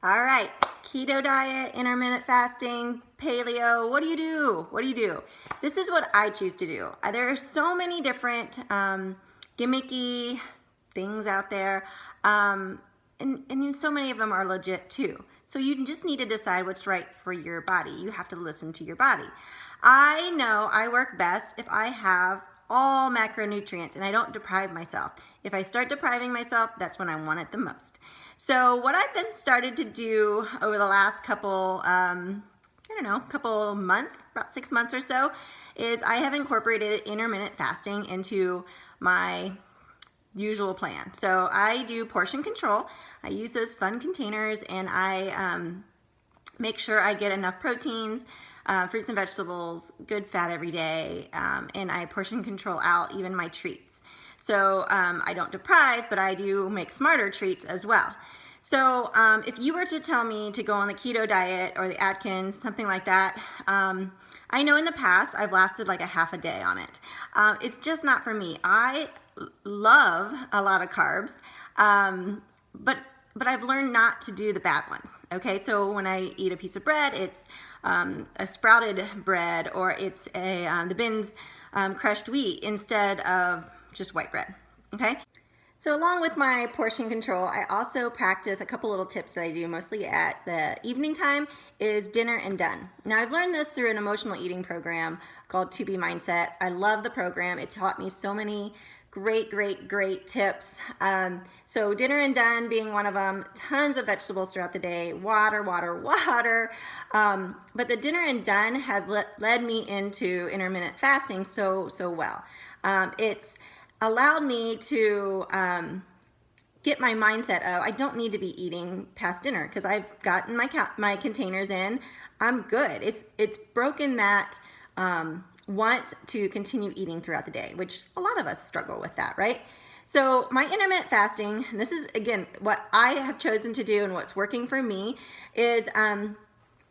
All right, keto diet, intermittent fasting, paleo, what do you do? What do you do? This is what I choose to do. There are so many different gimmicky things out there, and so many of them are legit too. So you just need to decide what's right for your body. You have to listen to your body. I know I work best if I have all macronutrients and I don't deprive myself. If I start depriving myself, that's when I want it the most. So what I've been started to do over the last couple, couple months, about 6 months or so, is I have incorporated intermittent fasting into my usual plan. So I do portion control. I use those fun containers and I make sure I get enough proteins, fruits and vegetables, good fat every day, and I portion control out even my treats. So I don't deprive, but I do make smarter treats as well. So if you were to tell me to go on the keto diet or the Atkins, something like that, I know in the past I've lasted like a half a day on it. It's just not for me. I love a lot of carbs, but I've learned not to do the bad ones. Okay, so when I eat a piece of bread, it's a sprouted bread, or it's the Bin's crushed wheat instead of just white bread. Okay, so along with my portion control, I also practice a couple little tips that I do mostly at the evening time is dinner and done. Now I've learned this through an emotional eating program called To Be Mindset. I love the program. It taught me so many great tips. So dinner and done being one of them, tons of vegetables throughout the day, water. But the dinner and done has led me into intermittent fasting so well. It's allowed me to get my mindset of I don't need to be eating past dinner because I've gotten my containers in. I'm good. It's broken that want to continue eating throughout the day, which a lot of us struggle with that, right? So my intermittent fasting, and this is again what I have chosen to do and what's working for me, is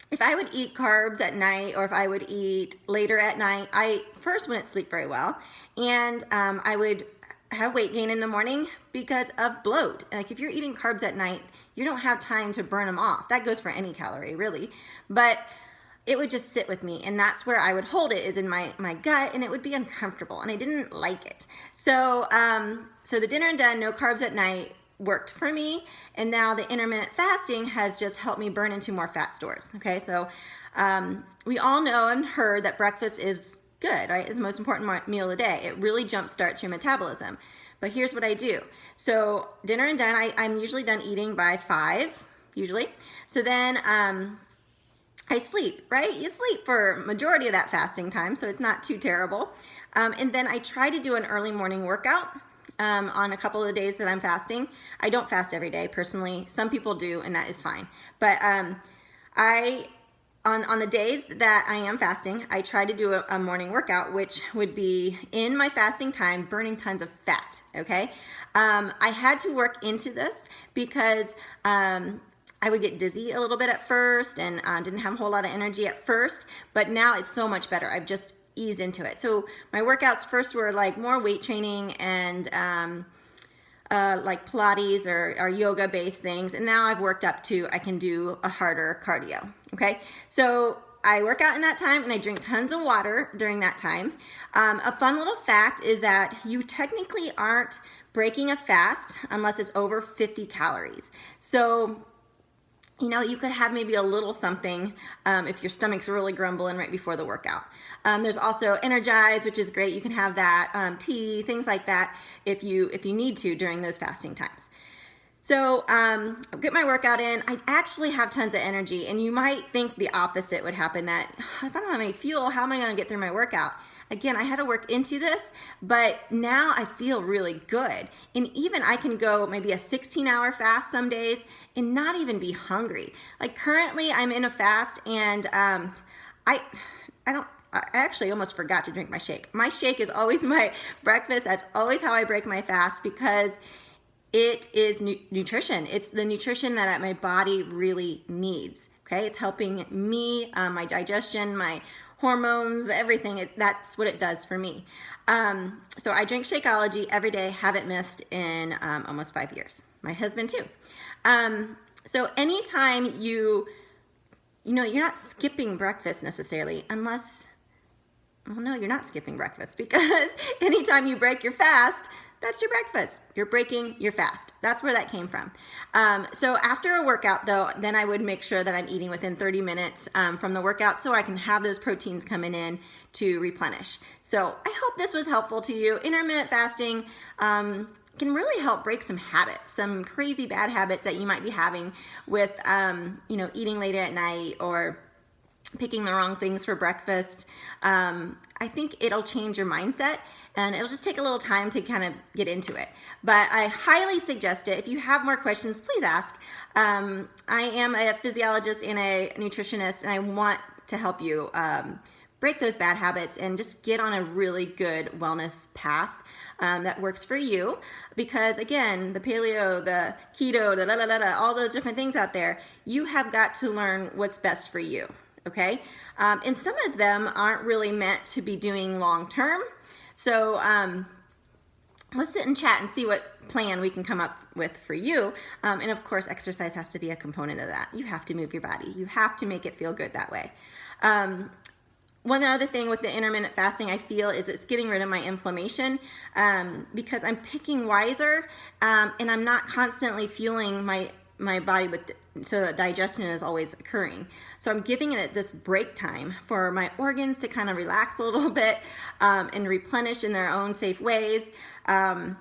if I would eat carbs at night or if I would eat later at night, I first wouldn't sleep very well, and I would have weight gain in the morning because of bloat. Like if you're eating carbs at night, you don't have time to burn them off. That goes for any calorie really, but it would just sit with me, and that's where I would hold it, is in my gut, and it would be uncomfortable, and I didn't like it. So so the dinner and done, no carbs at night, worked for me, and now the intermittent fasting has just helped me burn into more fat stores. Okay, so we all know and heard that breakfast is good, right? It's the most important meal of the day. It really jumpstarts your metabolism. But here's what I do. So dinner and done, I'm usually done eating by 5, usually. So then I sleep, right? You sleep for majority of that fasting time, so it's not too terrible. And then I try to do an early morning workout on a couple of the days that I'm fasting. I don't fast every day personally. Some people do, and that is fine. But on the days that I am fasting, I try to do a morning workout, which would be in my fasting time, burning tons of fat, okay? I had to work into this because I would get dizzy a little bit at first and didn't have a whole lot of energy at first, but now it's so much better. I've just eased into it. So my workouts first were like more weight training and like Pilates or yoga based things, and now I've worked up to I can do a harder cardio. Okay, so I work out in that time and I drink tons of water during that time. A fun little fact is that you technically aren't breaking a fast unless it's over 50 calories. So you know, you could have maybe a little something if your stomach's really grumbling right before the workout. There's also Energize, which is great. You can have that, tea, things like that if you need to during those fasting times. So I'll get my workout in. I actually have tons of energy, and you might think the opposite would happen, that if I don't have any fuel, how am I going to get through my workout? Again, I had to work into this, but now I feel really good. And even I can go maybe a 16-hour fast some days and not even be hungry. Like currently I'm in a fast, and I actually almost forgot to drink my shake. My shake is always my breakfast. That's always how I break my fast, because it is nutrition. It's the nutrition that my body really needs. Okay, it's helping me, my digestion, my hormones, everything. That's what it does for me. So I drink Shakeology every day, haven't missed in almost 5 years. My husband too. So anytime you're not skipping breakfast necessarily, unless, well, no, you're not skipping breakfast, because anytime you break your fast, that's your breakfast. You're breaking your fast. That's where that came from. So after a workout, though, then I would make sure that I'm eating within 30 minutes from the workout, so I can have those proteins coming in to replenish. So I hope this was helpful to you. Intermittent fasting can really help break some habits, some crazy bad habits that you might be having with eating late at night or picking the wrong things for breakfast. I think it'll change your mindset, and it'll just take a little time to kind of get into it. But I highly suggest it. If you have more questions, please ask. I am a physiologist and a nutritionist, and I want to help you break those bad habits and just get on a really good wellness path that works for you. Because again, the paleo, the keto, all those different things out there, you have got to learn what's best for you. Okay, and some of them aren't really meant to be doing long term. So let's sit and chat and see what plan we can come up with for you. And of course, exercise has to be a component of that. You have to move your body. You have to make it feel good that way. One other thing with the intermittent fasting, I feel, is it's getting rid of my inflammation because I'm picking wiser and I'm not constantly fueling my body so that digestion is always occurring. So I'm giving it this break time for my organs to kind of relax a little bit and replenish in their own safe ways. And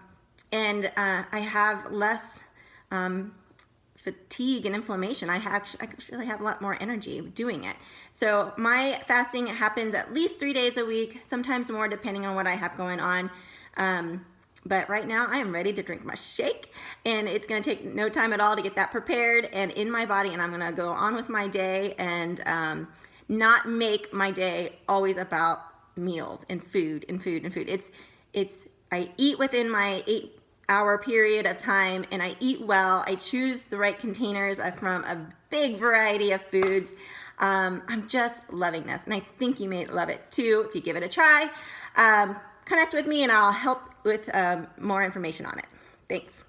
I have less fatigue and inflammation. I actually have a lot more energy doing it. So my fasting happens at least 3 days a week, sometimes more depending on what I have going on. But right now I am ready to drink my shake, and it's going to take no time at all to get that prepared and in my body, and I'm going to go on with my day and not make my day always about meals and food and food and food. I eat within my 8-hour period of time, and I eat well. I choose the right containers from a big variety of foods. I'm just loving this, and I think you may love it too if you give it a try. Connect with me and I'll help with more information on it. Thanks.